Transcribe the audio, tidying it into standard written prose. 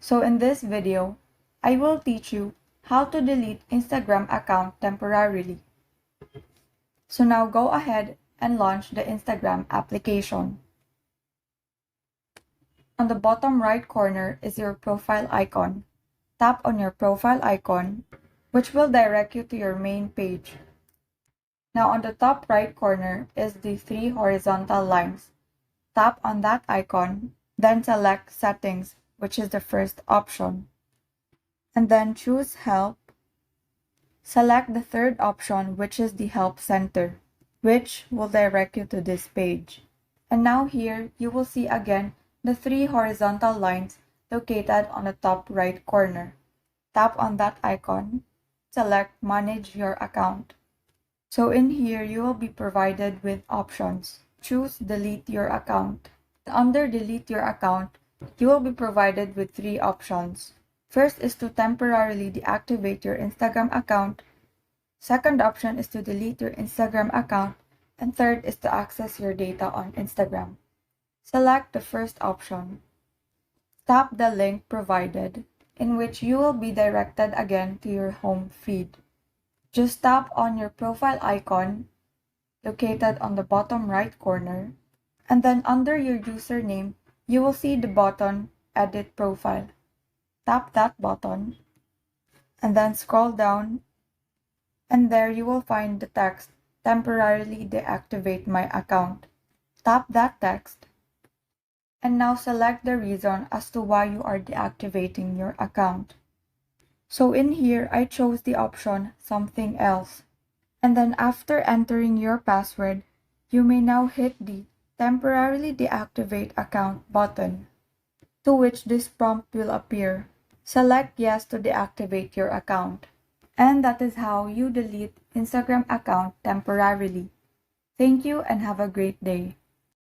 So in this video, I will teach you how to delete Instagram account temporarily. So now go ahead and launch the Instagram application. On the bottom right corner is your profile icon. Tap on your profile icon, which will direct you to your main page. Now on the top right corner is the three horizontal lines. Tap on that icon, then select Settings, which is the first option. And then choose Help. Select the third option, which is the Help Center, which will direct you to this page. And now here, you will see again the three horizontal lines located on the top right corner. Tap on that icon. Select Manage Your Account. So in here, you will be provided with options. Choose Delete Your Account. Under Delete Your Account, you will be provided with three options. First is to temporarily deactivate your Instagram account. Second option is to delete your Instagram account. And third is to access your data on Instagram. Select the first option. Tap the link provided, in which you will be directed again to your home feed. Just tap on your profile icon, located on the bottom right corner, and then under your username, you will see the button Edit Profile. Tap that button, and then scroll down, and there you will find the text, Temporarily Deactivate My Account. Tap that text, and now select the reason as to why you are deactivating your account. So in here, I chose the option Something Else. And then after entering your password, you may now hit the Temporarily Deactivate Account button, to which this prompt will appear. Select Yes to deactivate your account. And that is how you delete Instagram account temporarily. Thank you and have a great day.